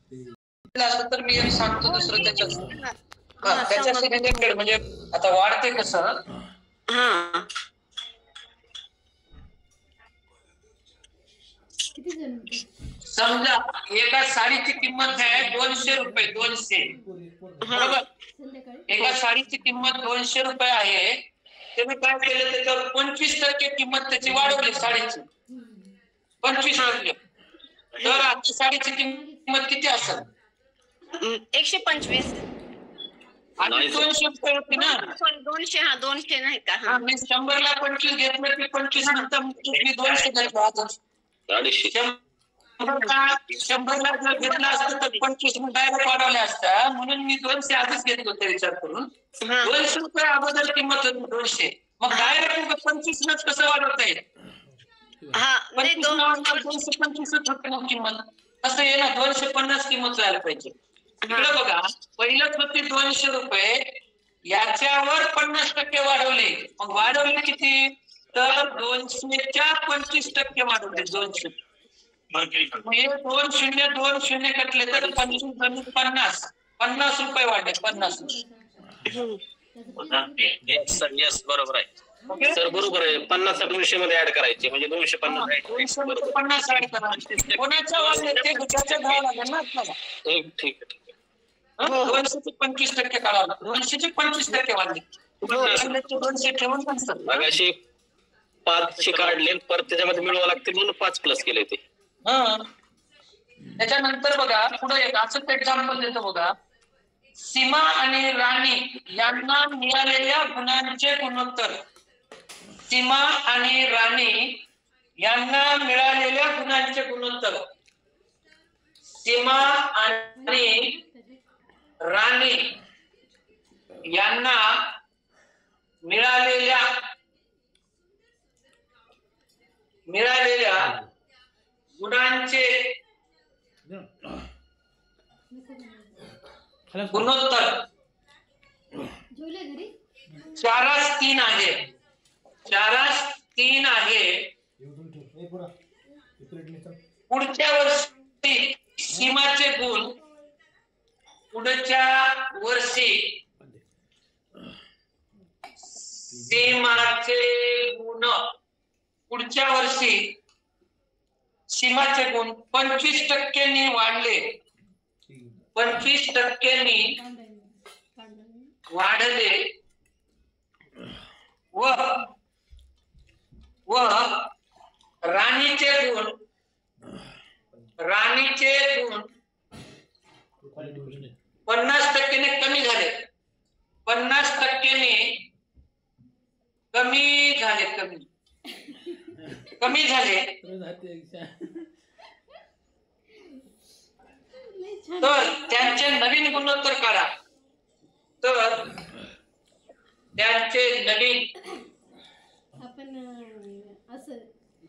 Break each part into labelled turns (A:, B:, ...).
A: असं तर मी एक सांगतो दुसरं त्याच्याशी रिलेटेड म्हणजे आता वाढते कसं समजा एका साडीची किंमत आहे 200 रुपये 200 बरोबर. एका साडीची किंमत 200 रुपये आहे. त्याने काय केलं त्याच्यावर 25% किंमत त्याची वाढवली साडीची 25%. तर आजची साडीची किंमत किती असेल?
B: 125.
A: आणि 200 रुपये होती ना.
B: 200 नाही का?
A: मी 100 ला 25 घेतलं की 25 नंतर मी 200 घेतलं. आता 100 ला जर घेतलं असतं तर 25 डायरेक्ट वाढवले असता. म्हणून मी 200 आधीच घेतलं होतं विचार करून. 200 रुपये अगोदर किंमत होती 200. मग डायरेक्ट 25 लाच कसं वाढवता येईल? 225 होती ना किंमत. असं आहे ना 250 किंमत जायला पाहिजे. इकडे बघा पहिलंच होती 200 रुपये याच्यावर 50% वाढवले. मग वाढवले किती? तर 200च्या 25% वाढवले 200. 2 शून्य कटले तर 50 रुपये वाढले 50.
C: येस बरोबर आहे सर बरोबर आहे. 50 200 मध्ये ऍड करायचे म्हणजे 250
A: ऍड करायचे. कोणाच्या वाढले ते गुच्याच्या घ्यावं लागेल ना आपल्याला.
C: ठीक
A: 200चे 25% काढावं लागेल. 200चे 25% वाढले. 200 ठेवून
C: मगाशी 500 काढले परत त्याच्यामध्ये मिळवावं लागते म्हणून 5 प्लस केले ते.
A: त्याच्यानंतर बघा पुढे एक असंच एक्झाम्पल देतो बघा. सीमा आणि राणी यांना मिळालेल्या गुणांचे गुणोत्तर. सीमा आणि राणी यांना मिळालेल्या गुणांचे गुणोत्तर. सीमा आणि राणी यांना मिळालेल्या गुणांचे गुणोत्तर 4:3 आहे. 4:3 आहे. पुढच्या वर्षी सीमाचे गुण पुढच्या वर्षी सीमाचे गुण पुढच्या वर्षी सीमाचे गुण 25% वाढले. 25% वाढले व राणीचे गुण 50% कमी झाले. 50% कमी झाले. तर त्यांचे नवीन गुणोत्तर काढा. तर त्यांचे नवीन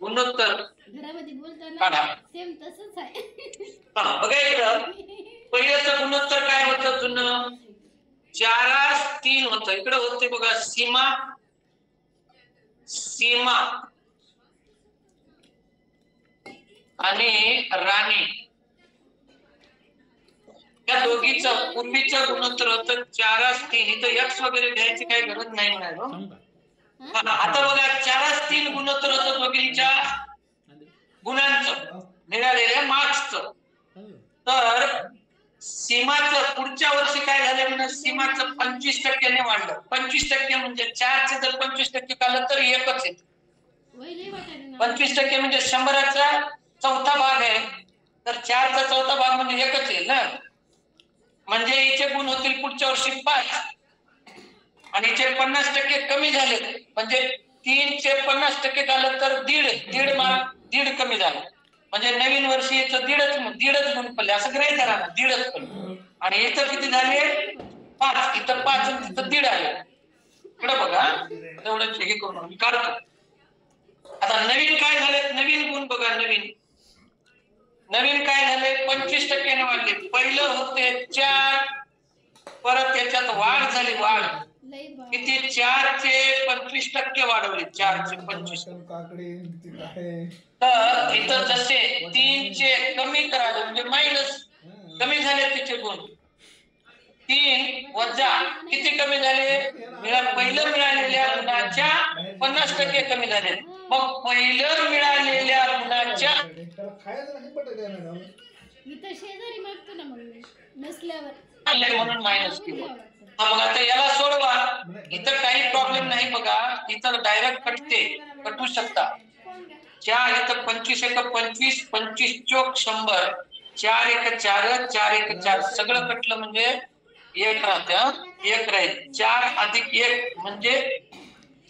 A: गुणोत्तर काढा. बघा इकडं पहिल्याचं गुणोत्तर काय होतं जुनं 4:3 होतं. इकडं होते बघा सीमा आणि राणी त्या दोघीचं पूर्वीचं गुणोत्तर होतं 4:3. इथं एक्स वगैरे घ्यायची काही गरज नाही म्हणालो. आता बघा 4:3 गुणोत्तर होतं दोघींच्या गुणांचं मिळालेल्या मार्क्सचं. तर सीमाचं पुढच्या वर्षी काय झालं म्हणजे सीमाचं 25% वाढलं. 25% म्हणजे 4चे जर 25% काढलं तर एकच आहे. 25% म्हणजे 100चा चौथा भाग आहे. तर 4चा चौथा भाग म्हणजे एकच आहे ना. म्हणजे हिचे गुण होतील पुढच्या वर्षी 5 आणि हिचे 50% कमी झाले. म्हणजे 3चे 50% झालं तर दीड कमी झालं. म्हणजे नवीन वर्षी याचं दीडच गुण पडले असं ग्रहित करा ना. दीडच पडले. आणि इथं किती झाले 5. इथं 5 आणि तिथं 1.5 आले. इकडे बघा एवढं हे करून काढतो. आता नवीन काय झाले? नवीन गुण बघा. नवीन काय झाले? 25% वाढले. पहिलं होते 4 परत त्याच्यात वाढ झाली. वाढ किती? 4चे 25% वाढवले. 4चे 25%. तर इथं जसे 3चे कमी करायला म्हणजे मायनस कमी झाले तिचे गुण. 3 वजा किती कमी झाले? पहिलं मिळालेल्या गुणाच्या 50% कमी झाले. मग पहिलं मिळालेल्या गुणाच्या म्हणून मायनस केलं. मग आता याला सोडवा. इथं काही प्रॉब्लेम नाही बघा. इथं डायरेक्ट कटू शकता. 4 इथं 25 एक 25, 25 चोक 100, 4 एक 4, 4 एक 4, सगळं कटलं म्हणजे 1 राहतं. 1 राहील. 4 अधिक 1 म्हणजे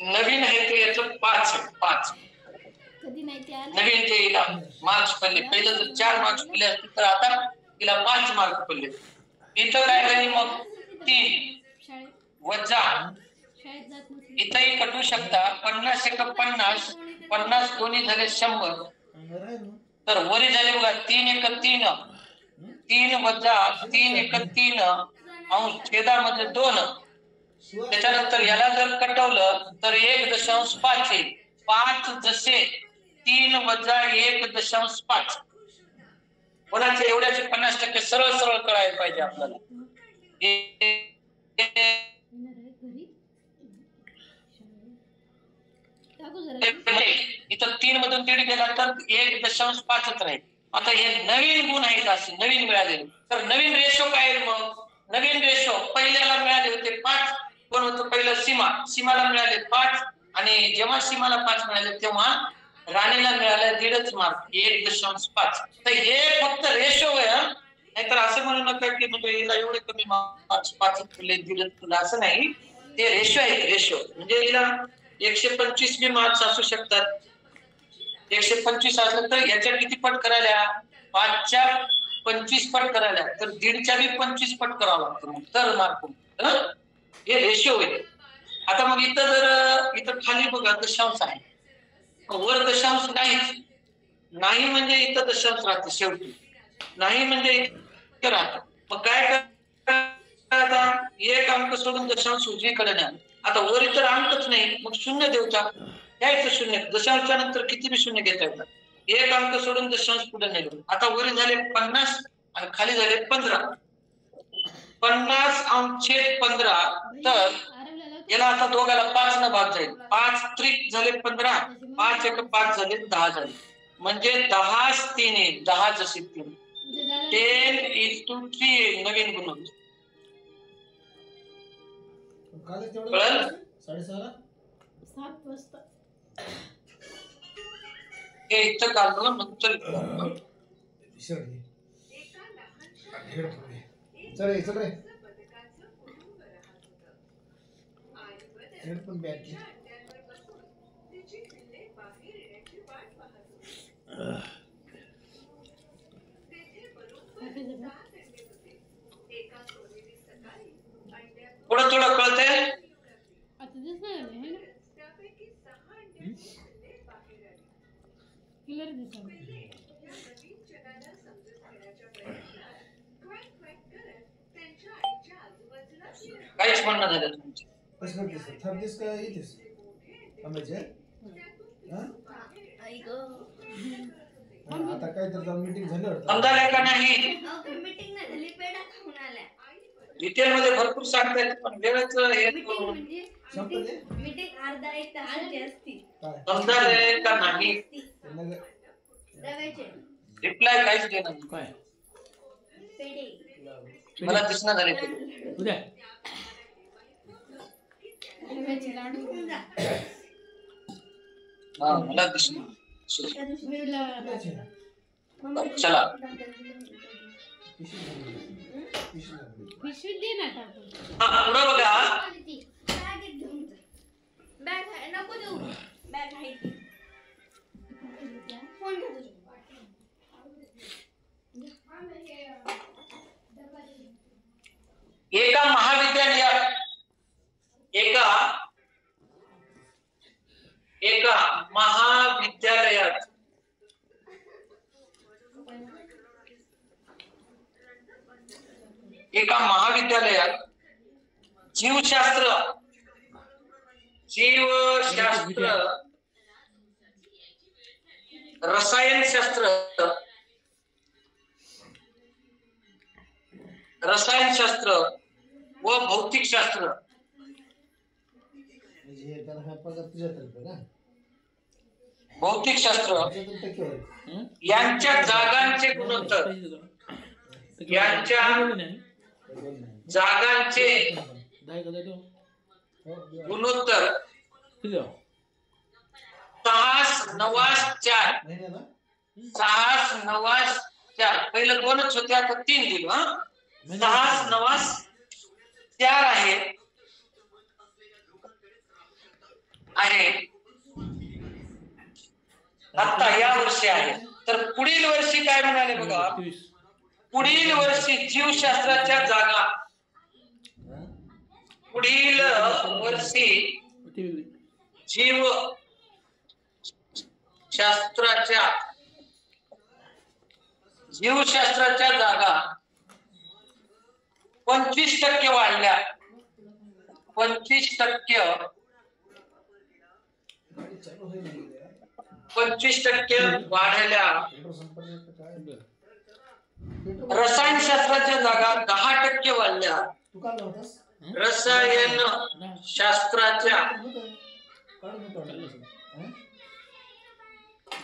A: नवीन आहे ते याचं 5. नवीन ते हिला मार्क्स पडले. पहिलं जर 4 मार्क्स पडले असतील तर आता तिला 5 मार्क पडले. इथं काय झाली मग? 3 वजा इथंही कटू शकता. 50 एक 50, 50 दोन्ही झाले 100. तर वरी झाले बघा 3 एक 3, 3 वजा 3 एक 3 अंश छेदामध्ये 2. त्याच्यानंतर याला जर कटवलं तर 1.5 येईल. 5 जसे 3 वजा 1.5. कोणाचे एवढ्याचे 50% सरळ सरळ कळायला पाहिजे आपल्याला. इथं 3 मधून 1.5 गेला तर 1.5च राहील. आता हे नवीन गुण आहेत असे नवीन मिळालेले. तर नवीन रेशो काय आहे मग? नवीन रेशो पहिल्याला मिळाले होते 5. कोण होतं पहिलं? सीमाला मिळाले 5. आणि जेव्हा सीमाला 5 मिळाले तेव्हा राणीला मिळाले 1.5 मार्क, 1.5. तर हे फक्त रेशो आहे. नाहीतर असं म्हणू नका की म्हणजे हिला एवढे कमी मार्क्स 5 दिले तुला, असं नाही. ते रेशो आहेत. रेशो म्हणजे हिला 125 बी मार्क्स असू शकतात. 125 असलं तर याच्या किती पट करायला? 5च्या 25 पट करायला. तर 1.5च्या बी 25 पट करावं लागतं तर मार्क. हे रेशो आहे. आता मग इथं खाली बघा दशांश आहे. वर दशांश नाही म्हणजे इथं दशांश राहतं शेवटी. नाही म्हणजे इथं राहतं. मग काय आता एक अंक सोडून दशांश उजवीकडे न्या. आता वर इतर अंकच नाही मग शून्य देऊचा. द्यायचं शून्य. दशांशच्या नंतर किती बी शून्य घेता येतात. एक अंक सोडून दशांश पुढे नेलो. आता वरी झाले 50 आणि खाली झाले 15. 50 अंशछेद 15. तर याला आता दोघाला 5 न भाग जाईल. 5 त्रिक झाले 15, 5 एक 5 झाले 10 झाले. म्हणजे 10 3 येईल. 10 जसे 3 10:3 नवीन गुण होतो. कळलं?
D: 7:30
A: हे इथं काढलं नंतर थोडं थोडं कळतंय.
D: आता दिसणार आहे ना? क्लिअर दिसणार.
A: काहीच म्हणणं झालं तुमचं.
E: आता काय तर मीटिंग झाली
A: समजायला का नाही?
B: मीटिंग नाही झाली, पेढा खाऊन आल्या.
A: डिटेल मध्ये भरपूर सांगता येत पण वेळेचं हे
B: मीटिंग अर्धा एक तासाची असती.
A: समजायला का नाही?
B: रव्याचे
A: रिप्लाय काहीच देणार नाही.
E: काय
B: पेढे
A: मला दिसणार झाले ते.
E: उद्या
D: रव्याचे लाडू.
A: हा मला दिसणार. चला
D: पिशवीत दे ना टाकून.
A: हा पुढं बघा.
B: बॅग नको देऊ. बॅग आहे ती. फोन घे तुझा.
A: एका महाविद्यालयात एका महाविद्यालयात जीवशास्त्र रसायनशास्त्र रसायनशास्त्र व भौतिकशास्त्र
E: म्हणजे त्याला हा पगार तुझ्यातर्फे ना
A: भौतिकशास्त्र
E: त्याच्यातून टक्केवारी
A: यांच्या जागांचे गुणोत्तर यांच्या जागांचे गुणोत्तर 6:9:4
E: महिन्याला
A: 6:9:4 पहिलं 2च होते आता 3 दिलो हा 6:9:4 आहे आता या वर्षी आहे. तर पुढील वर्षी काय म्हणाले बघा, पुढील वर्षी जीवशास्त्राच्या जागा पुढील वर्षी जीवशास्त्राच्या जागा 25% वाढल्या. 25% 25% वाढल्या. रसायनशास्त्राच्या जागा 10% वाढल्या.
E: तू काढला होतास
A: रसायन शास्त्राच्या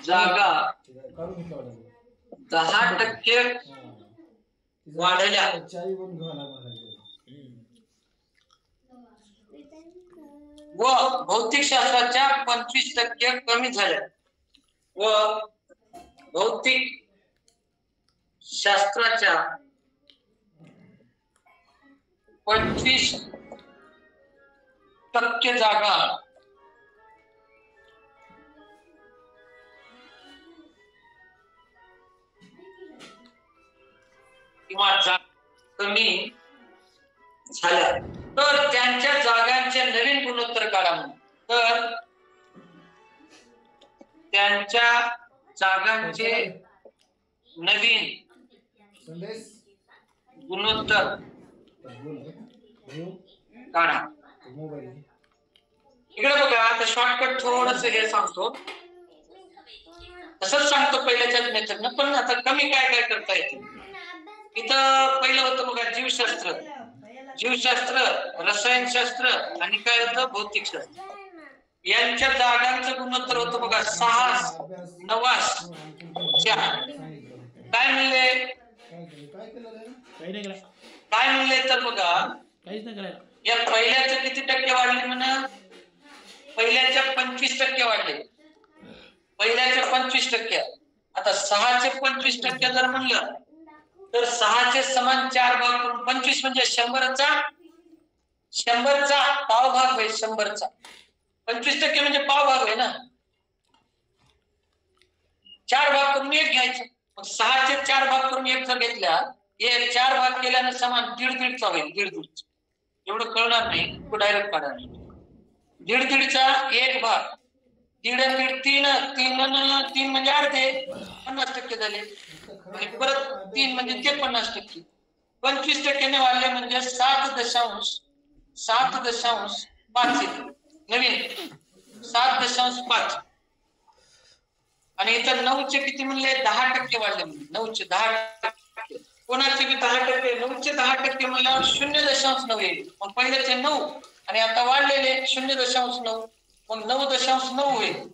A: जागा
E: काढून घेतला
A: 10% वाढल्या.
E: चारी पण घाला म्हणायचं
A: व भौतिकशास्त्राच्या 25% कमी झाल्या. व भौतिक शास्त्राच्या 25% जागा किंवा कमी झाल्या. तर त्यांच्या जागांचे नवीन गुणोत्तर काढा म्हणून. तर त्यांच्या जागांचे नवीन
E: संदेश
A: गुणोत्तर
E: बोल घेऊ
A: काढा.
E: मोबाईल
A: इकडे बघा आता शॉर्टकट थोडस हे सांगतो, तसंच सांगतो पहिल्याच्याच मेथडनं, पण आता कमी काय काय करता येते. इथं पहिलं होतं बघा जीवशास्त्र, रसायनशास्त्र आणि काय होतं भौतिकशास्त्र. यांच्या जागांचं गुणोत्तर होतं बघा 6:9:4. काय म्हणले काय म्हणले तर बघा या पहिल्याचं किती टक्के वाढले म्हणा, पहिल्याच्या 25% वाढले. पहिल्याच्या 25%. आता 6चे 25% जर म्हणलं तर 6चे समान 4 भाग करून 25 म्हणजे 100चा पाव भाग होईल. 100चा 25% म्हणजे पाव भाग आहे ना. 4 भाग करून 1 घ्यायचं. मग 6चे 4 भाग करून 1 जर घेतल्या, 4 भाग केल्याने समान 1.5चा होईल. 1.5 एवढं कळणार नाही, तो डायरेक्ट काढा. 1.5चा 1 भाग 1.5 3 म्हणजे अर्धे 50% झाले. परत 3 म्हणजे ते 50%. 25% वाढले म्हणजे 7.5 नवीन 7.5. आणि इथं 9चे किती म्हणले 10% वाढले. म्हणजे 9चे 10%. कोणाचे बी 10%, 9चे 10% म्हणल्यावर 0.9 येईल. मग पहिल्याचे 9 आणि आता वाढलेले 0.9, मग 9.9 होईल.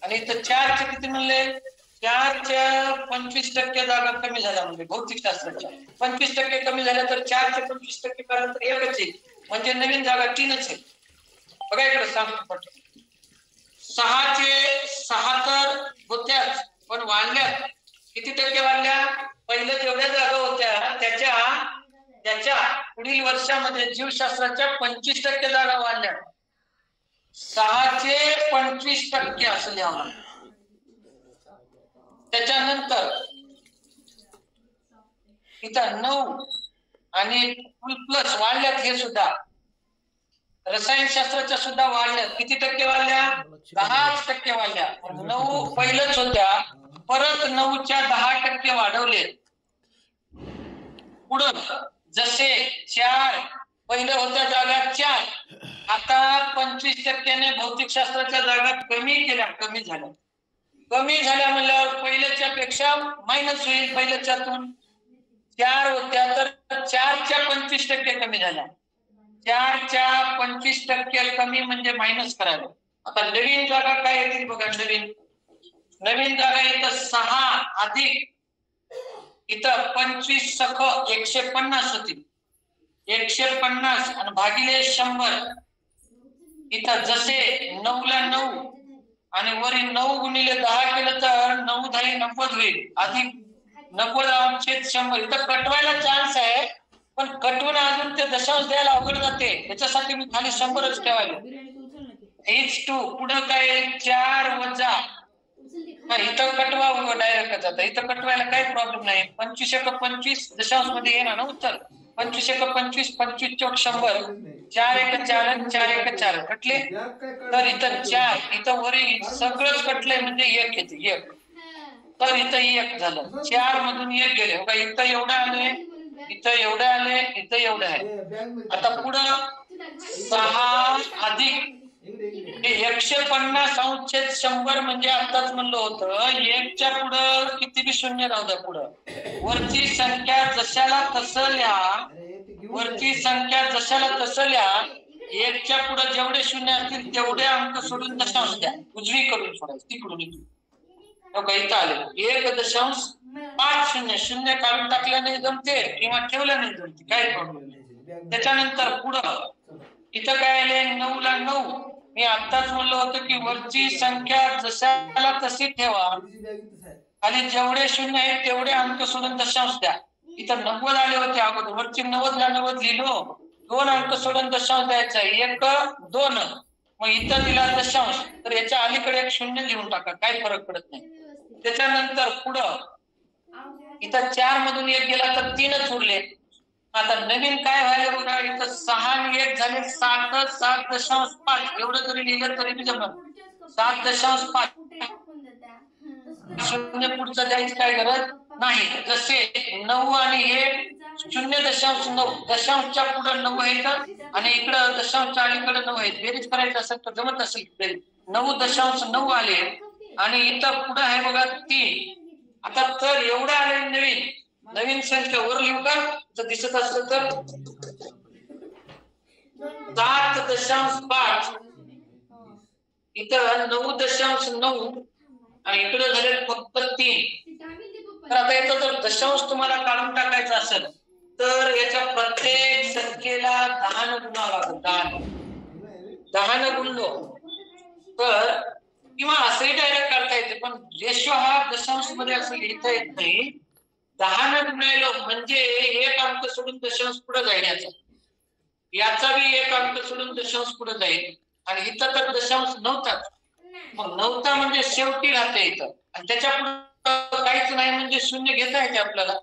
A: आणि इथं 4चे किती म्हणले, 4च्या 25% जागा कमी झाल्या. म्हणजे भौतिकशास्त्राच्या 25% कमी झाल्या तर 4चे 25% काढलं तर 1च येईल. म्हणजे नवीन जागा 3च आहे. बघा इकडे सांगतो पटकन. 6 तर होत्याच पण वाढल्या. किती टक्के वाढल्या? पहिल्या जेवढ्या जागा होत्या त्याच्या पुढील वर्षामध्ये जीवशास्त्राच्या 25% जागा वाढल्या. 6चे 25% असं लिहावं. त्याच्यानंतर इथं 9 आणि प्लस वाढल्यात. हे सुद्धा रसायनशास्त्राच्या सुद्धा वाढल्यात. किती टक्के वाढल्या? 10% वाढल्या. 9 पहिलंच होत्या, परत 9च्या 10% वाढवले. पुढं जसे 4 पहिल्या होत्या जागा 4, आता 25%ने भौतिकशास्त्राच्या जागा कमी केल्या. कमी झाल्या म्हणल्यावर पहिल्याच्या पेक्षा मायनस होईल. पहिल्याच्यातून 4 होत्या तर 4च्या 25% कमी झाल्या. 4च्या 25% कमी म्हणजे मायनस करायला. आता नवीन जागा काय येतील बघा. नवीन जागा इथं 6 अधिक इथं 25 सख 150 होतील. 150 आणि भागिले 100 इथं जसे 9ला 9 आणि वरी 9 गुणिले 10 केलं तर 9 10 90 होईल. अधिक 90/100 इथं कटवायला चान्स आहे, पण कटवून अजून ते दशांश द्यायला अवघड जाते. याच्यासाठी मी खाली 100च ठेवायला. H2 पुढं काय 4 वजा इथं कटवा डायरेक्ट जातं. इथं कटवायला काही प्रॉब्लेम नाही. 25 एक 25 दशांश मध्ये येणार ना उत्तर. 25 एक 25 25 चौक 100 4 एक 4 4 एक 4 कटले. तर इथं 4 इथं वरी सगळंच कटलंय म्हणजे 1 येते 1. तर इथं 1 झालं. 4 मधून 1 गेले बघा. इथं एवढं आले, इथं एवढं आले, इथं एवढं आहे. आता पुढं 6 अधिक 150 अंशछेद 100 म्हणजे आताच म्हणलं होतं 1च्या पुढं किती बी शून्य राहू द्या. पुढं वरची संख्या जशाला तसं लिहा. वरची संख्या जशाला तसं लिहा. 1च्या पुढं जेवढे शून्य असतील तेवढे अंक सोडून दशांश द्या. उजवीकडून सोडायचं तिकडून इकडून. इथं आले 1.5 शून्य काढून टाकल्याने जमते किंवा ठेवल्याने जमते, काही प्रॉब्लेम नाही. त्याच्यानंतर पुढं इथं काय आले 9ला 9. मी आताच म्हणलं होतं की वरची संख्या जशाला तशी ठेवा. खाली जेवढे शून्य आहेत तेवढे अंक सोडून दशांश द्या. इथं 90 आले होते अगोदर. वरची 90ला 90 लिहिलो. 2 अंक सोडून दशांश द्यायचा. 1 2. मग इथं दिला दशांश तर याच्या अलीकडे एक शून्य लिहून टाका, काही फरक पडत नाही. त्याच्यानंतर पुढं इथं 4 मधून 1 गेला तर 3च उरले. आता नवीन काय व्हायला बघा. इथं 6 आणि 1 झाले 7.5 एवढं जरी लिहिलं तरी बी जमणार. 7.5 शून्य पुढचं द्यायची काय गरज नाही. जसे 9 आणि 1 0.9 दशांशच्या पुढे 9 आहेत आणि इकडं दशांशच्या अलीकडे 9 आहेत. बेरीज करायचं असेल तर जमत असेल 9.9 आले आणि इथं पुढे आहे बघा 3. आता तर एवढं आले नवीन संख्या वर लिहू का तर दिसत असलं तर 7.5 इथं 9.9 आणि इकडे झाले फक्त 3. तर आता याचा जर दशांश तुम्हाला काढून टाकायचा असेल तर याच्या प्रत्येक संख्येला 10 गुणावं लागेल. 10 गुणलो तर किंवा असंही डायरेक्ट करता येते, पण रेशो हा दशांश मध्ये असं लिहिता येत नाही. 10 गुणायला म्हणजे 1 अंक सोडून दशांश पुढे जाईल. याचा बी 1 अंक सोडून दशांश पुढे जाईल आणि इथं तर दशांश नव्हताच. मग नव्हता म्हणजे शेवटी राहते इथं आणि त्याच्या पुढे काहीच नाही म्हणजे शून्य घेता येते आपल्याला.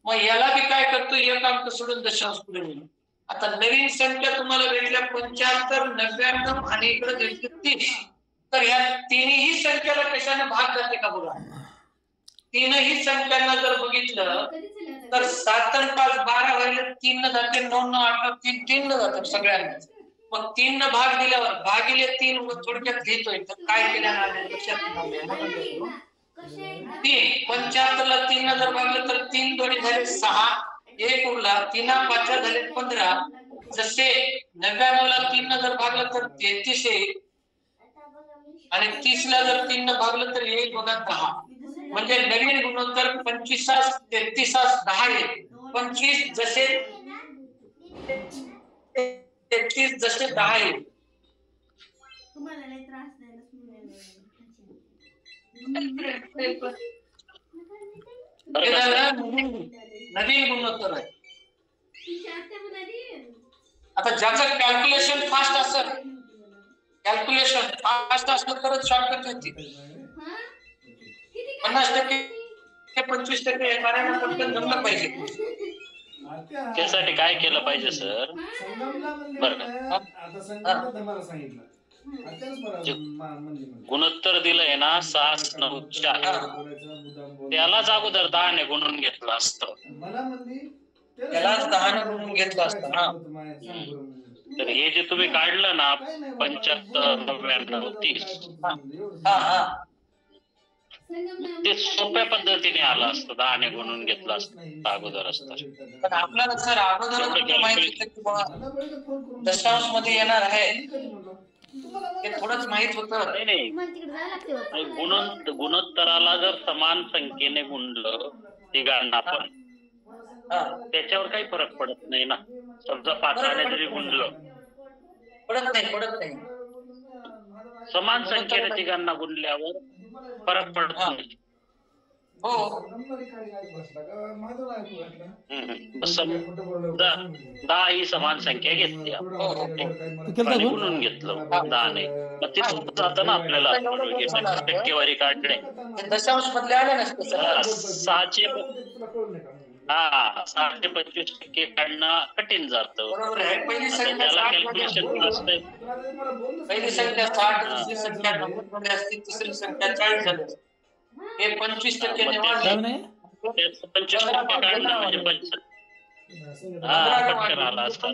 A: मग याला बी काय करतो 1 अंक सोडून दशांश पुढे नेईल. आता नवीन संख्या तुम्हाला भेटल्या 75 99 आणि इकडे भेटते 30. तर ह्या तिन्ही संख्याला कशाने भाग जाते का बघा. तीनही संख्यांना जर बघितलं तर 7 आणि 5 12 व्हायला 3 न जाते 9 9 18 3 न जातात सगळ्यांना. मग 3 न भाग दिल्यावर भागिले 3 थोडक्यात घेतोय तर काय केल्याने लक्षात 75 ला 3 न जर भागलं तर 3 दोन्ही झाले 6. 1 उरला. 3 5 झाले 15. जसे 99 ला 3 न जर भागलं तर 33 येईल आणि 30 ला जर 3 न भागलं तर येईल बघा 10. म्हणजे नवीन गुणोत्तर 25 33 10 येईल. 25 जसे 33 जसे 10 येईल. नवीन गुणोत्तर आहे. आता ज्याचं कॅल्क्युलेशन फास्ट असलं तरच शॉर्टकट येते. 50% 25% येणाऱ्यांना पटकन जमलं पाहिजे.
C: त्यासाठी काय केलं पाहिजे सर बरं का. गुणोत्तर दिलंय ना 6 9 4 त्यालाच अगोदर 10 ने गुणून घेतलं असतं.
A: त्यालाच 10 ने गुणून घेतलं असतं ना.
C: तर हे जे तुम्ही काढलं ना 75 99 30 ते सोप्या पद्धतीने आलं असतं 10 ने गुणून घेतलं असतं अगोदर असतं.
A: पण आपल्याला सर अगोदर माहिती होतं की बाबा दशांश मध्ये येणार आहे हे थोडंच माहित होतं.
C: नाही नाही आणि गुणोत्तराला जर समान संख्येने गुणलं तिघांना पण
A: हा.
C: त्याच्यावर काही फरक पडत नाही ना. समजा 5 जरी गुणलं
A: पडत नाही
C: समान संख्येने तिघांना गुणल्यावर फरक पडत नाही.
A: हो.
C: समजा 10 ही समान संख्या घेतली आणि गुणून घेतलं 10 ने, मग ते जातं ना आपल्याला टक्केवारी काढणे.
A: ते दशांश मधले आले नसते सर.
C: 625% काढणं कठीण जातं.
A: बरोबर आहे. पहिली संख्या
C: त्याला
A: 60
C: कॅल्क्युलेशन असते.
A: पहिली संख्या 60, दुसरी संख्या 90 मध्ये असते, तिसरी संख्या 40 झाली असते. हे 25% ने वाढले.
C: 25% काढणं म्हणजे 15 आला असता.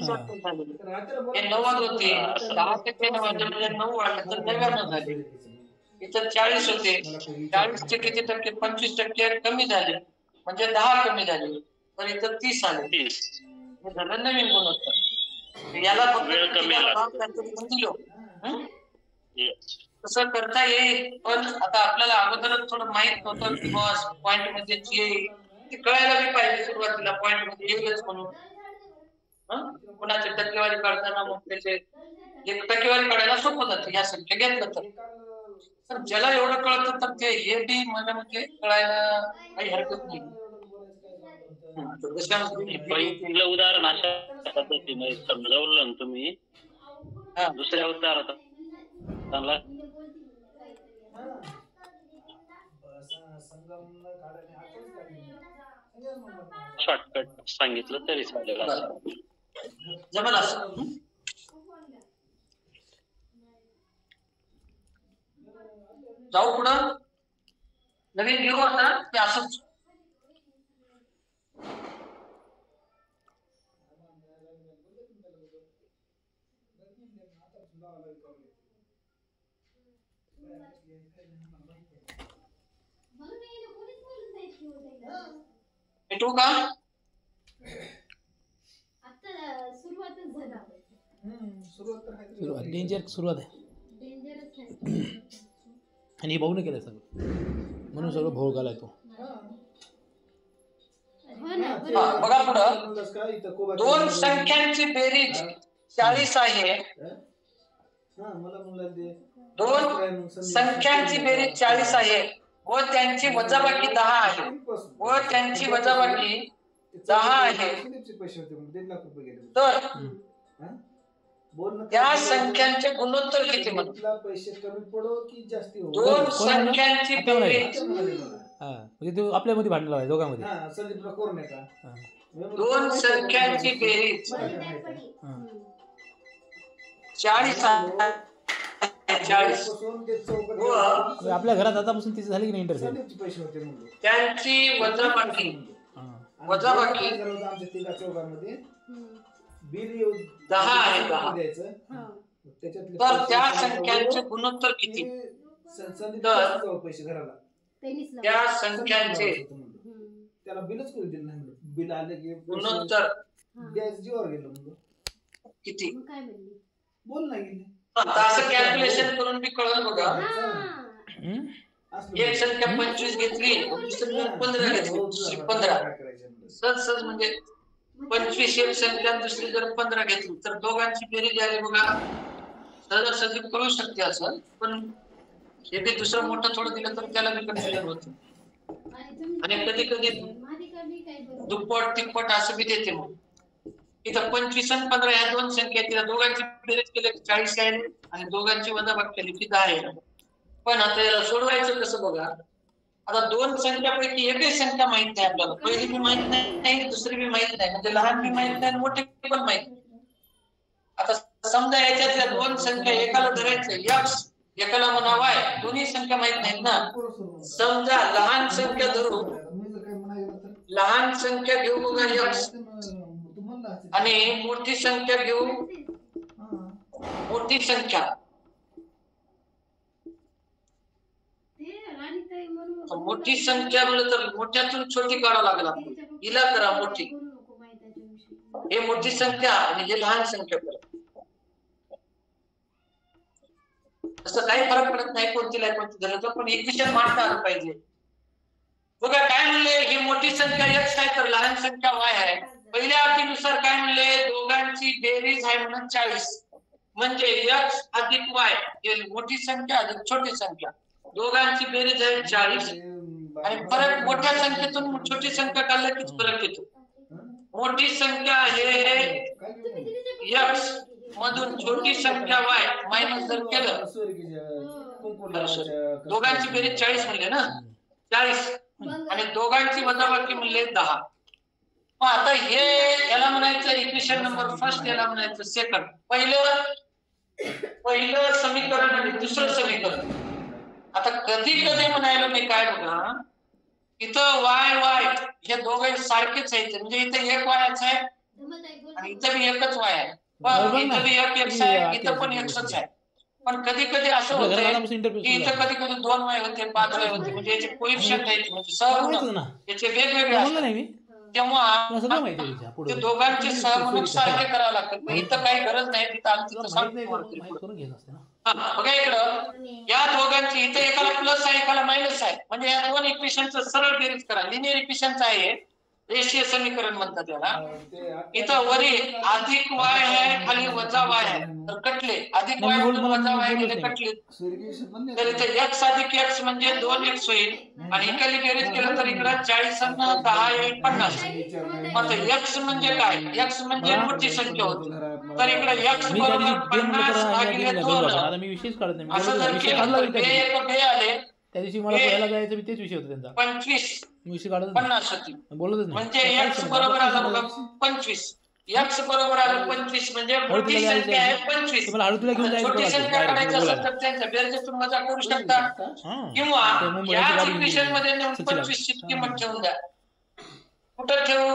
A: हे 90 होते, 10% ने वाढले म्हणजे 9 वाढले तर 99 झाले. इतर 40 होते, 40 चे किती टक्के? 25% कमी झाले म्हणजे 10 कमी झाले, तर इतर 30 आले.
C: 30
A: हे झालं नवीन गुणोत्तर. याला फक्त
C: वेळ कमी आला.
A: काहीतरी दिलं.
C: Yes.
A: तसं करता येईल, पण आता आपल्याला अगोदरच थोडं माहित नव्हतं की बॉस पॉइंट मध्ये येईल, ते कळायला बी पाहिजे सुरुवातीला पॉइंट मध्ये येईलच म्हणून. कोणाची टक्केवारी काढताना मग त्याचे एक टक्केवारी काढायला सोपं जातं या संख्या घेतलं तर ज्याला एवढं कळतं तर ते हे बी मला म्हणजे कळायला काही हरकत नाही.
C: पहिलं उदाहरण अशा पद्धतीने समजावलं ना तुम्ही. दुसऱ्या उदाहरणात शॉर्टकट सांगितलं तरी चालेल.
A: जमल असं. जाऊ पुढं. नवीन घेऊ आता ते असंच. भेटू का?
F: सुरुवात डेंजर सुरुवात आहे. आणि हे भाऊने केलं सगळं म्हणून सगळं भाऊ घालाय तो.
A: बघा पुढं. दोन संख्यांची बेरीज 40 आहे. दोन संख्यांची बेरीज 40 आहे व त्यांची वजाबाकी 10 आहे व त्यांची वजाबाकी 10 आहे. तर त्या संख्यांचे गुणोत्तर किती म्हणतात? दोन संख्यांची बेरीज
F: म्हणजे तो आपल्यामध्ये भांडला आहे दोघांमध्ये.
A: दोन संख्यांची बेरीज 40 आहे. 40 व
F: आपल्या घरात आतापासून तिथे झाली की नाही इंटरसेट.
A: त्यांची वजाबाकी 10 आहे. 10. तर त्या संख्यांचे गुणोत्तर किती? तर त्या संख्यांचे
E: त्याला बिलच करू दिलं नाही. बिल आले की
A: गुणोत्तर
E: जीवावर गेलं म्हणलं
A: किती?
E: बोल नाही गेले.
A: असं कॅल्क्युलेशन करून बी कळलं बघा. एक संख्या 25 घेतली, दुसरी 15 घेतली, दुसरी 15. सहज म्हणजे 25 एक संख्या दुसरी जर 15 घेतली तर दोघांची बेरीज आली बघा. सहजासहजी कळू शकते असं, पण हे बी दुसरं मोठं थोडं दिलं तर त्याला बी कन्फ्युजन होतं. आणि कधी कधी दुप्पट तिप्पट असं बी देते. मग इथं 25 आणि 15 ह्या दोन संख्या आहेत. दोघांची बेरीज केली 40 आहे आणि दोघांची वजाबाकी केली की 10 आहे. पण आता याला सोडवायचं कसं बघा. आता दोन संख्यापैकी एकही संख्या माहित नाही आपल्याला. पहिली बी माहित नाही, दुसरी बी माहित नाही, म्हणजे लहान बी माहित नाही, मोठी पण माहित नाही. आता समजा याच्यातल्या दोन संख्या एकाला धरायचं x, एकाला म्हणा y, दोन्ही संख्या माहित नाहीत ना. समजा लहान संख्या धरू, लहान संख्या घेऊ बघा x आणि मोठी संख्या घेऊ मोठी संख्या. मोठी संख्या म्हणलं तर मोठ्यातून छोटी काढावं लागेल आपल्याला. हिला करा मोठी, हे मोठी संख्या आणि हे लहान संख्या करा. असं काही फरक पडत नाही कोणतीला कोणती धरलं तर, पण इक्वेशन मांडता आलं पाहिजे. बघा काय म्हणले, ही मोठी संख्या x आहे तर लहान संख्या y आहे. पहिल्या अटीनुसार काय म्हणले, दोघांची बेरीज आहे म्हणून 40, म्हणजे x अधिक y हे मोठी संख्या अधिक छोटी संख्या, दोघांची बेरीज आहे 40. आणि फरक मोठ्या संख्येतून छोटी संख्या काढला की फरक येतो. मोठी संख्या आहे x मधून छोटी संख्या y मायनस जर केलं, दोघांची बेरीज 40 म्हणले ना, 40 आणि दोघांची वजाबाकी म्हणले 10. मग आता हे याला म्हणायचं इक्वेशन नंबर फर्स्ट, याला म्हणायचं सेकंड. पहिलं समीकरण आणि दुसरं समीकरण. आता कधी कधी म्हणायला मी काय बघा, इथं y हे दोघे सारखेच आहेत, म्हणजे इथे एक वायच आहे आणि इथं बी एकच वाय आहे, पण इथं बी एक x आहे, इथं पण एकच आहे. पण कधी कधी असं होतं की इथं कधी कधी 2 वाय होते, 5 वाय होते, म्हणजे याचे कोएफिशियंट आहेत, म्हणजे सहगुणक याचे वेगवेगळे असतात. तेव्हा ते दोघांचे सहगुणक सारखे करावे लागतात. पण इथं काही गरज नाही, तिथं आलं तिथं सांगतो. बघा इकडं या दोघांची, इथं एकाला प्लस आहे एकाला मायनस आहे, म्हणजे या दोन इक्वेशनचं सरळ बेरीज करा. लिनियर इक्वेशनचं आहे, रेषीय समीकरण म्हणतात त्याला. इथं वरी अधिक वाय आहे, खाली वजा वाय आहे, तर कटले. अधिक वाय मधून वजा वाय गेले, कटले. तर इथे x अधिक x म्हणजे 2x होईल, आणि इकडली बेरीज केलं तर इकडं 40 आणि 10 येईल 50. मग x म्हणजे काय, x म्हणजे मोठी संख्या होती, तर इकडे x बरोबर 50 भागिले 2. असं जर केलं तर बे आले,
F: त्या दिवशी मला पळायला जायचं, तेच विषय होता त्यांचा.
A: 25
F: विषय काढत
A: 50 होती,
F: बोलतच नाही.
A: म्हणजे x बरोबर आलं बघा 25. x बरोबर आलं 25, म्हणजे मोठी संख्या आहे 25.
F: तुम्हाला हळू तुला घेऊन जायचं,
A: छोटी संख्या काढायची असेल तर त्यांच्या बेरजेतून वजा करू शकता, किंवा याच इक्वेशन मध्ये नेऊन 25 ची किंमत ठेवून द्या. कुठं ठेवू,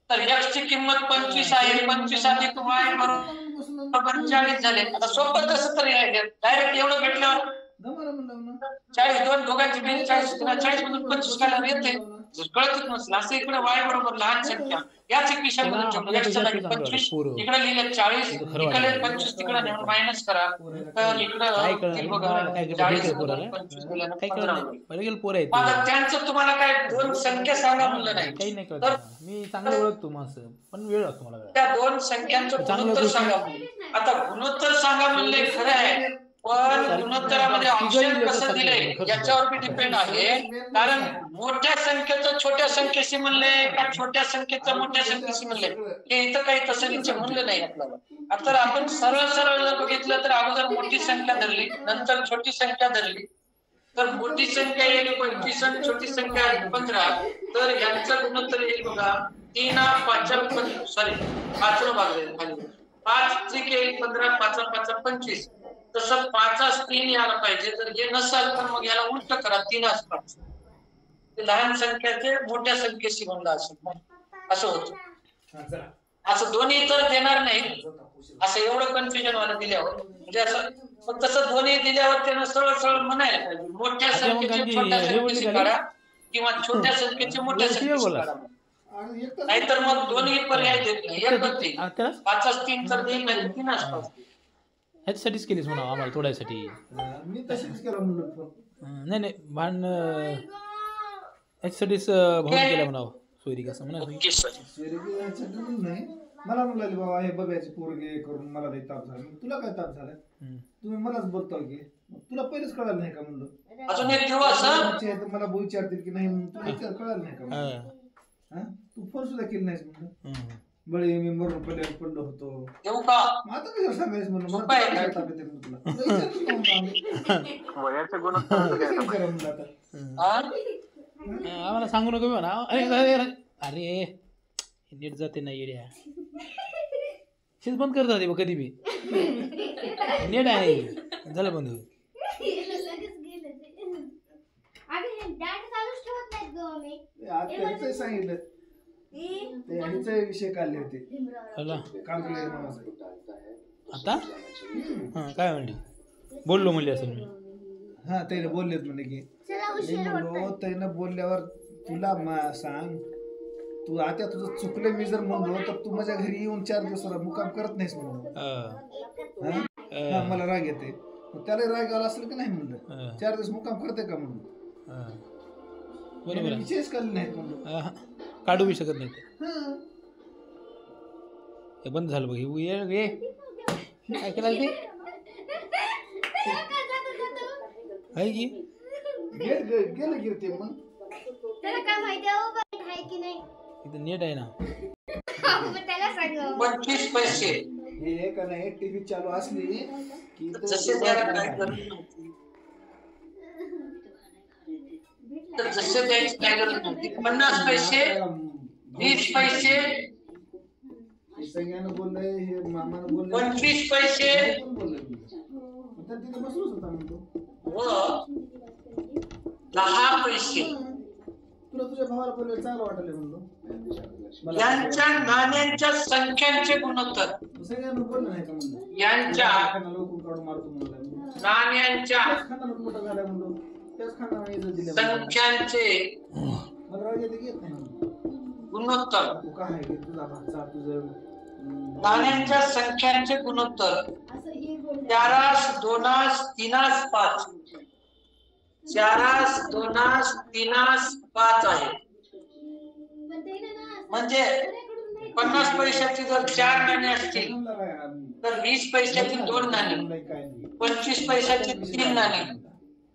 A: तर x ची किंमत 25 आहे, 25 अधिक y बरोबर 40 झाले. आता सोपं कसं तरी आहे, डायरेक्ट एवढं भेटल्यावर 40 दोन दोघांची बेरीज 40 मधून 25 काढल्यावर येते. जर कळतच नसेल असं, इकडे y बरोबर लहान संख्या याच इक्वेशन मध्ये ठेवलं, x च्या जागी 25 इकडे लिहिलं 40, इकडे 25 तिकडे नेऊन मायनस करा, तर इकडे बघा 40 मधून 25 गेल्यानं 15 होईल. आता त्यांचं तुम्हाला काय दोन संख्या सांगा म्हणलं नाही,
F: काही नाही कळत. मी चांगलं ओळखतो माणसं, पण वेळ लागतो मला.
A: त्या दोन संख्यांचं गुणोत्तर सांगा म्हणले. आता गुणोत्तर सांगा म्हणले खरं आहे, पण गुणोत्तरामध्ये ऑप्शन कसं दिलंय याच्यावर बी डिपेंड आहे. कारण मोठ्या संख्येचं छोट्या संख्येशी म्हणले का छोट्या संख्येचं मोठ्या संख्येशी म्हणले, हे इथं काही तसं निश्चय म्हणलं नाही आपल्याला. आता आपण सरळ सरळ जर बघितलं तर अगोदर मोठी संख्या धरली, नंतर छोटी संख्या धरली, तर मोठी संख्या येईल 25 आणि छोटी संख्या 15, तर यांचं गुणोत्तर येईल बघा 3 5 भाग खाली 5 त्रिक येईल 15, 5 5 25. तसं 5 3 यायला पाहिजे. जर हे नसेल तर मग याला उलट करा, 3 5. ते लहान संख्याचे मोठ्या संख्येशी म्हणलं असेल, असं होतं. असं दोन्ही तर देणार नाही, असं एवढं कन्फ्युजन व्हायला दिल्यावर, म्हणजे असं मग तसं दोन्ही दिल्यावर त्यानं सरळ सरळ म्हणायला पाहिजे, मोठ्या संख्येचे छोट्या संख्येशी काढा किंवा छोट्या संख्येचे मोठ्या संख्येशी काढा. नाहीतर मग दोन्ही पर्याय देत नाही, एकच देईल. 5 3 तर देईल, नाही 3 5.
F: ह्याच्यासाठीच केलीस म्हणा आम्हाला थोड्यासाठी.
E: मी तशीच केलं म्हणलं.
F: नाही नाही भांडण ह्याच्यासाठीच भाऊन केलं म्हणावं सोयरी कसं म्हणा.
E: नाही मला म्हणाली बाबा हे बघायचे पोरगे करून मला काही ताप झाला. तुला काय ताप झाला, तुम्ही मलाच बोलता की तुला पहिलेच कळालं नाही का म्हणलं.
A: अजून एक दिवस
E: मला बोल विचारतील की नाही तुला कळालं नाही का, तू फोन सुद्धा केली नाहीस म्हणलं. बळे मी मरून पडलो होतो, आता कसं सांगायचं म्हणलं मला काय ताप येते म्हणून तुला.
F: आम्हाला सांगू नको म्हणा. अरे अरे नीट जाते नाही येड्या, शेच बंद करत होते कधी बी. नीट आहे झालं बंद.
E: सांगितलं ते ह्याचे विषय काढले होते कांबळे
F: आता. हा काय म्हणली, बोललो म्हणली असेल मी.
E: हा त्याने बोललेत म्हणे की मी म्हणलो त्यानं बोलल्यावर तुला सांग तू आता तुझं चुकलं मी जर म्हणलो तर तू माझ्या घरी येऊन 4 दिवस मुक्काम करत नाहीस म्हणून मला राग येते त्याला राग आला असेल की नाही म्हणलं 4 दिवस मुक्काम करते का म्हणून
F: बरोबर
E: विशेष काढले नाहीत म्हणलं
F: काढू बी शकत नाही ते बंद झालं बघ हे काय केलं ते आहे की
E: गेलं गिरते मग
B: त्याला काय माहिती आहे की नाही
F: इथं नेट आहे ना
B: त्याला सांग
A: 25 पैसे
E: हे का नाही टीव्ही चालू असली की
A: जसे द्यायला काय गरज नव्हती तर जसे द्यायची काय गरज नव्हती 50 पैसे 20 पैसे
E: सगळ्यांना बोललंय हे मामानं बोललंय
A: 25 पैसे
E: तर तिथे बसलोच होता म्हणतो
A: व 10 पैसे
E: तुला तुझ्या भावाला बोलले चांगलं वाटलं म्हणलो
A: यांच्या नाण्यांच्या संख्यांचे गुणोत्तर
E: सगळ्यांना बोललं नाही का म्हणलं
A: यांच्या
E: लोकून काढून मारतो म्हणलं
A: नाण्यांच्या
E: खाना मोठा झाला म्हणलो त्याच खाना दिले
A: संख्यांचे
E: मला राग येते घेत नाही
A: गुणोत्तर
E: तू काय आहे तुझा भाचा तुझं
A: नाण्यांच्या संख्यांचे गुणोत्तर 4 2 3 5 4 2 3 5 आहे म्हणजे 50 पैशाची जर 4 नाणी असतील तर 20 पैशाची 2 नाणी 25 पैशाची 3 नाणी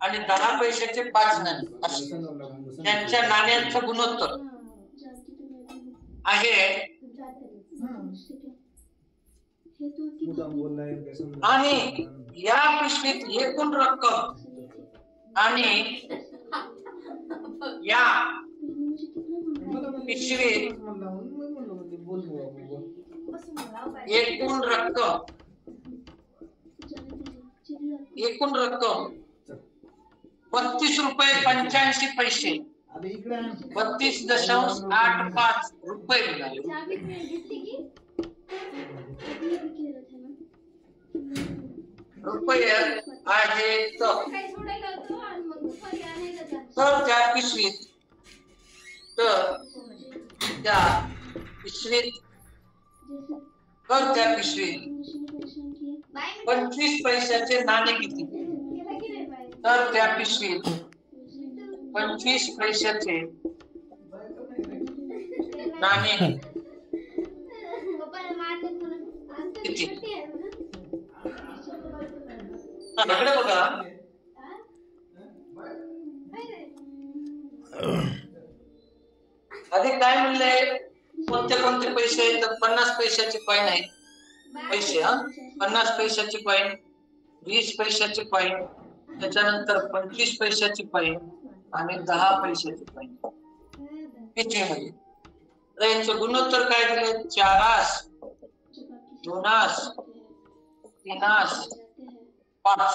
A: आणि 10 पैशाचे 5 नाणी असे त्यांच्या नाण्यांचं गुणोत्तर आहे आणि या पिशवीत एकूण रक्कम आणि या पिशवीत एकूण रक्कम 32 रुपये 85 पैसे 32.85 रुपये मिळाले रुपये आहेत तर त्या पिशवीत 25 पैशाचे नाणे किती तर त्या पिशवीत 25 पैशाचे नाणे किती इकडे बघा आधी काय म्हणलंय कोणते पैसे आहेत तर 50 पैशाचे कॉईन आहेत पैसे 50 पैशाचे कॉईन 20 पैशाचे कॉईन त्याच्यानंतर 25 पैशाचे कॉईन आणि 10 पैशाचे कॉईन किती म्हणजे तर यांचं गुणोत्तर काय दिले 4 2 3 5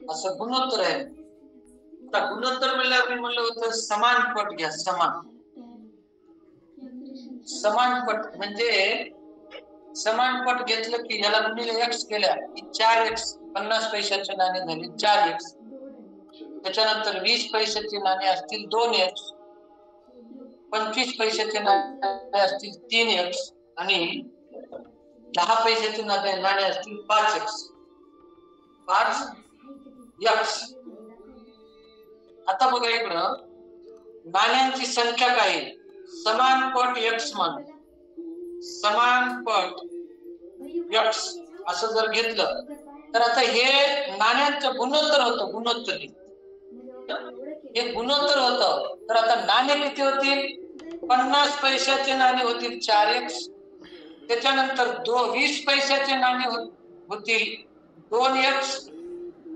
A: असं गुणोत्तर आहे आता गुणोत्तर म्हणल्यावर मी म्हणलं होतं समान पट घ्या समान पट म्हणजे समान पट घेतलं की याला गुणिले x केल्या की 4x 50 पैशाचे नाणे झाले 4x त्याच्यानंतर 20 पैशाचे नाणे असतील 2x 25 पैशाचे नाणे असतील 3x आणि 10 पैशाचे नाणे असतील 5x आता बघा इकडं नाण्यांची संख्या काय समान पट x मान समान पट x असं जर घेतलं तर आता हे नाण्यांचं गुणोत्तर होतं हे गुणोत्तर होतं तर आता नाणे किती होतील 50 पैशाचे नाणे होतील 4x त्याच्यानंतर 20 पैशाचे नाणे होतील 2x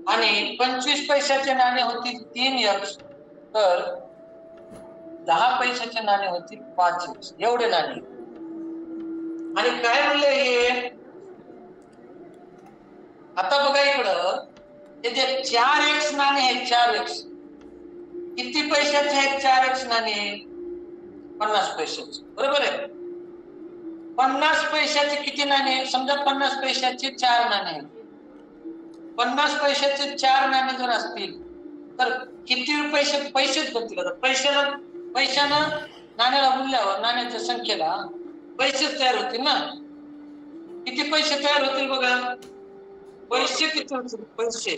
A: आणि 25 पैशाचे नाणे होतील 3x तर 10 पैशाचे नाणे होतील 5x एवढे नाणे आणि काय म्हणले हे आता बघा इकडं हे जे 4x नाणे आहेत 4x किती पैशाचे आहेत 4x नाणे 50 पैशाचे बरोबर आहे 50 पैशाचे किती नाणे समजा 50 पैशाचे 4 नाणे आहेत 50 पैशाचे 4 नाणे जर असतील तर किती पैसेच बनतील. आता पैशानं नाण्याला बोलल्यावर नाण्याच्या संख्येला पैसेच तयार होतील ना. किती पैसे तयार होतील बघा. पैसे किती होतील. पैसे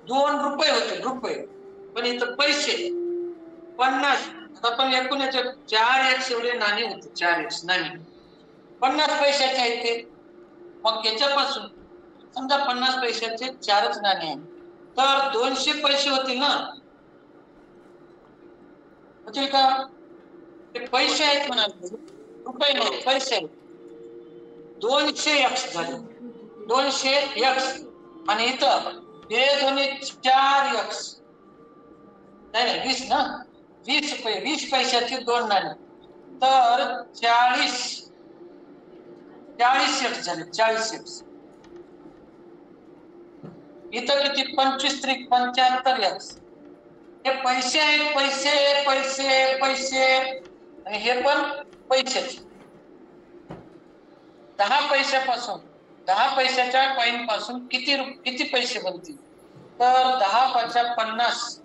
A: 2 रुपये होतील. रुपये पण इथं पैसे 50. आता पण एकूण याचे 4x एवढे नाणे होते. 4x नाणे 50 पैशाचे आहेत ते. मग याच्यापासून समजा 50 पैशाचे 4च नाणे आहेत तर 200 पैसे होतील ना. होतील का. ते पैसे आहेत म्हणाले. रुपये नाही पैसे आहेत. 200x झाले. 200x आणि इथं हे दोन्ही 4x नाही 20 ना. 20 पैशाचे 2 नाणे तर 40x झाले. 40x इथं किती 25 त्रिक 75x. हे पैसे आहेत. पैसे पैसे पैसे आणि हे पण पैसेच. 10 पैशापासून 10 पैशाच्या कॉइन पासून किती पैसे बनतील तर 10 × 50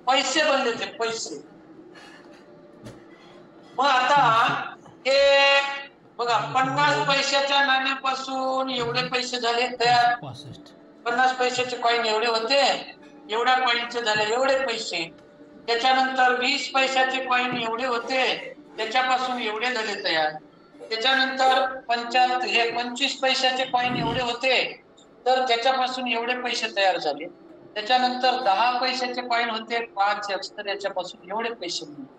A: पैसे बनले ते पैसे. मग आता हे बघा 50 पैशाच्या नाण्यापासून एवढे पैसे झाले तयार. 50 पैशाचे कॉइन एवढे होते. एवढ्या कॉइनचे झाले एवढे पैसे. त्याच्यानंतर 20 पैशाचे कॉइन एवढे होते. त्याच्यापासून एवढे झाले तयार. त्याच्यानंतर 25 पैशाचे कॉइन एवढे होते तर त्याच्यापासून एवढे पैसे तयार झाले. त्याच्यानंतर 10 पैशाचे कॉइन होते 5x तर याच्यापासून एवढे पैसे मिळाले.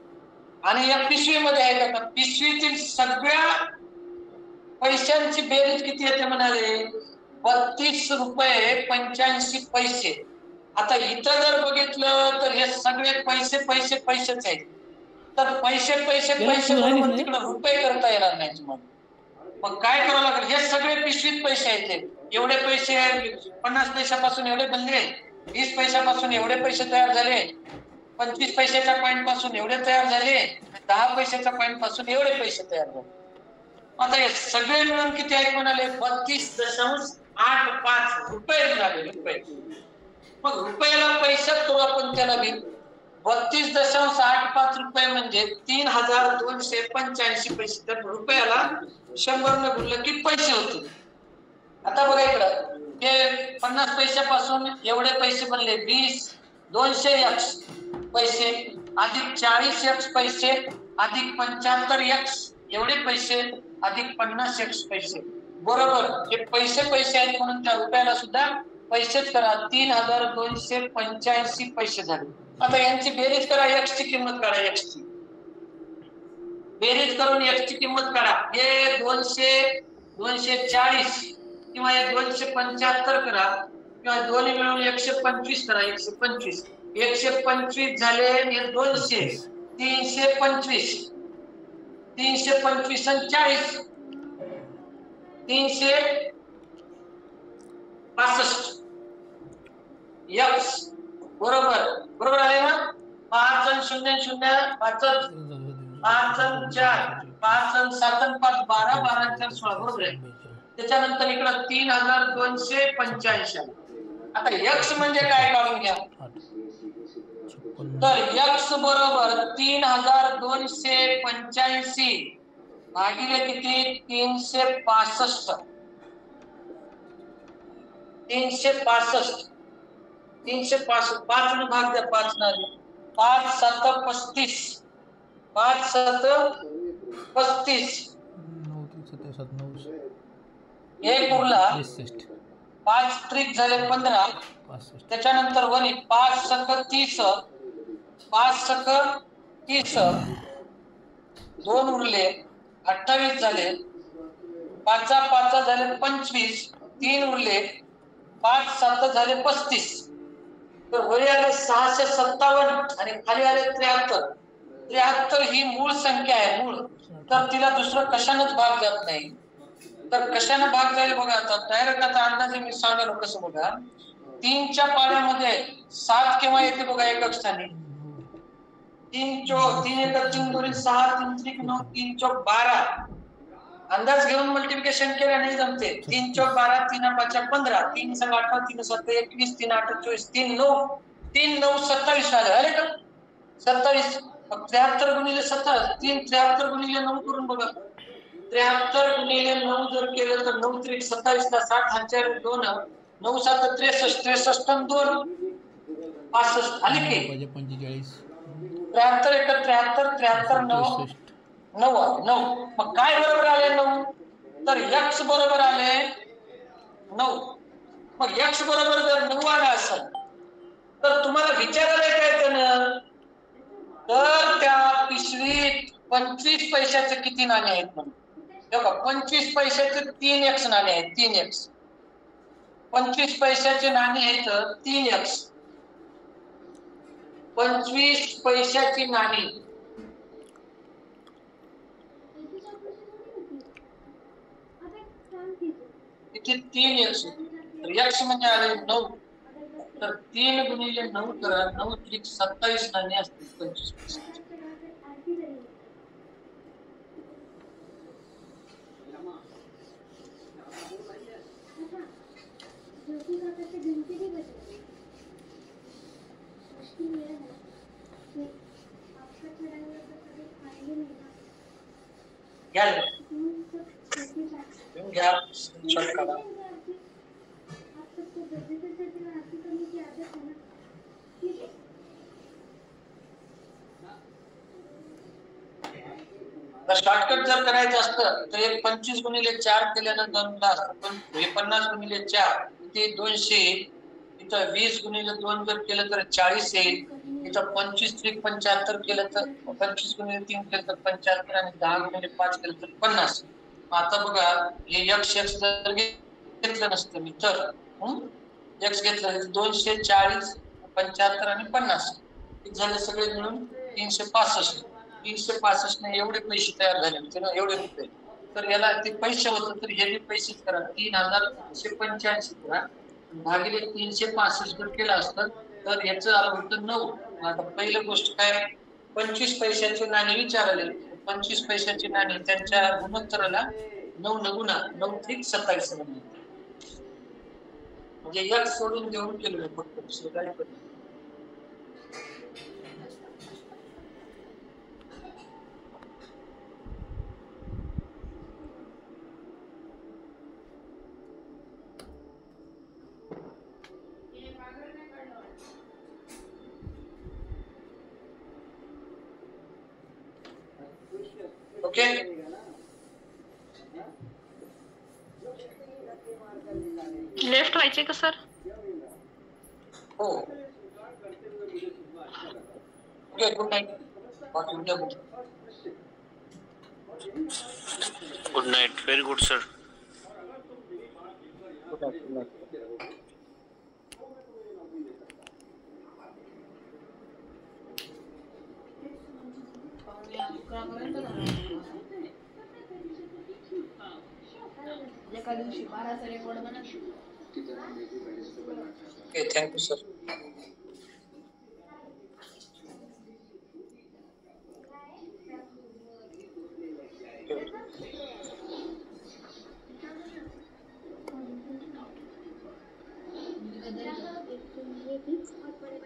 A: आणि या पिशवीमध्ये आहे का पिशवीतील सगळ्या पैशांची बेरीज किती येते म्हणाले 32 रुपये 85 पैसे. आता इथं जर बघितलं तर हे सगळे पैसे पैसे पैसेच आहेत. तर पैसे पैसे पैसे बरोबर तिकडे रुपये करता येणार नाही तुम्हाला. मग काय करावं लागेल. हे सगळे पिशवीत पैसे आहेत. एवढे पैसे 50 पैशापासून एवढे बनले. 20 पैशापासून एवढे पैसे तयार झाले. 25 पैशाच्या कॉइन पासून एवढे तयार झाले. 10 पैशाच्या कॉइन पासून एवढे पैसे तयार झाले. आता हे सगळे मिळून किती आहेत म्हणाले 32.85 रुपये मिळाले. रुपये. मग रुपयाला पैशात करू आपण त्याला बी 32.85 रुपये म्हणजे 3285 पैसे. तर रुपयाला 100 ने गुणलं की पैसे होते. आता बघा इकडं हे 50 पैशापासून एवढे पैसे बनले 200x पैसे अधिक 40x पैसे अधिक 75x एवढे पैसे अधिक 50x पैसे बरोबर. हे पैसे आहेत म्हणून त्या रुपयाला सुद्धा पैसेच करा. 3285 पैसे झाले. आता यांची बेरीज करा. x ची किंमत काढा. x ची बेरीज करून x ची किंमत काढा. हे 240 किंवा हे 275 करा किंवा दोन्ही मिळून 125 करा. 125 झाले. हे 200 325 325 आणि 40 365 x बरोबर आले ना. 5 आणि 0 0 5 आणि 4 5 आणि 7 आणि 5 12 12 आणि 4 16 बरोबर आहे. त्याच्यानंतर इकडं 3285. आता x म्हणजे काय काढून घ्या. तर x बरोबर 3285 भागिले किती 365 5 ने भाग द्या. 5 ने 5 7 35 5 7 35 एक उरला 5 त्रिक झाले 15. त्याच्यानंतर वरी 5 सक 30 5 सक 30 2 उरले 28 झाले. 5 5 झाले 25 3 उरले 5 7 झाले 35. तर वरी आले 657 आणि खाली आले 73 ही मूळ संख्या आहे. मूळ तर तिला दुसरं कशानंच भाग जात नाही. तर कशाने भाग जाईल बघा. आता डायरेक्ट आता अंदाजे मी सांगायला कसं बघा. 3च्या पाड्यामध्ये 7 केव्हा येते बघा एकक स्थानी. 3 चौक 3 1 3 2 6 3 3 9 3 चौक 12 अंदाज घेऊन मल्टिप्लिकेशन केल्या नाही जमते. 3 चौक 12 3 5 15 3 7 18 3 7 21 3 8 24 3 9 3 9 27 आलं. अरे का 27 73 गुणिले 27 3 73 गुणिले 9 करून बघा. 73 गुणिले 9 जर केलं तर 9 त्रिक 27 ला 60 हांच्या 2 9 7 63 63 आणि 2 65 आले की
F: 45
A: 73 1 73 73 9 9 मग काय बरोबर आले 9 तर x बरोबर आले 9. मग x बरोबर जर 9 आला असेल तर तुम्हाला विचारायला काय त्यानं तर त्या पिशवीत 25 पैशाचे किती नाणे आहेत म्हणून. बघा 25 पैशाचे 3x नाणे आहेत. 3x 25 पैशाचे नाणे आहेत 3x 25 पैशाची नाणी इथे 3x तर x म्हणजे आले 9 तर 3 गुणिले 9 करा 9 त्रिक 27 नाणे असतील 25 पैशाचे. घ्या शॉर्ट काढा. शॉर्टकट जर करायचं असतं तर एक 25 गुणिले 4 केल्यानंतर 2 असतं. पण हे 50 गुणिले 4 ते 200 इथं 20 गुणिले 2 जर केलं तर 40 येईल. इथं 25 त्रिक 75 केलं तर 25 गुणिले 3 केलं तर 75 आणि 10 गुणिले 5 केलं तर 50. आता बघा हे x जर घेतलं नसतं मी तर x घेतलं 240 75 आणि 50 झाले सगळे मिळून 365. 365 ने एवढे पैसे तयार झाले एवढे रुपये. तर याला ते पैसे होतं तर हे पैसे करा 3185 करा भागिले 365 जर केलं असतं तर याचं आलं होतं 9. आता पहिली गोष्ट काय 25 पैशाची नाणी विचारले. 25 पैशाची नाणी त्यांच्या गुणोत्तराला 9 न गुणा 9 त्रिक 27 म्हणजे एक सोडून देऊन केलं फक्त दुसरं काय पण. ओके
G: लेफ्ट व्हायचे का सर?
A: हो okay good night.
C: Good night. Very good sir.
D: एका दिवशी 12चा रेकॉर्ड बनत.
A: Okay thank you sir.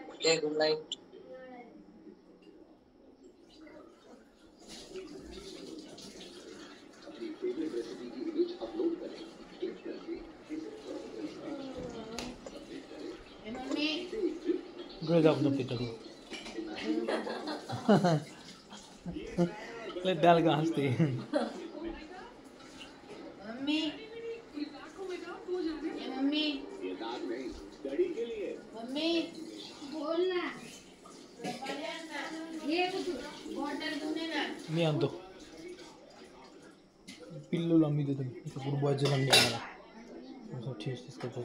A: Okay good night.
F: डोळे दाबून नको तिथं लय द्याल का हसते.
D: मम्मी मम्मी मम्मी बोल ना. ये बॉटल घेऊन ना.
F: मी आणतो पिल्लूला मी देतो. गुरुबाजी लागली मला ठेस करतो.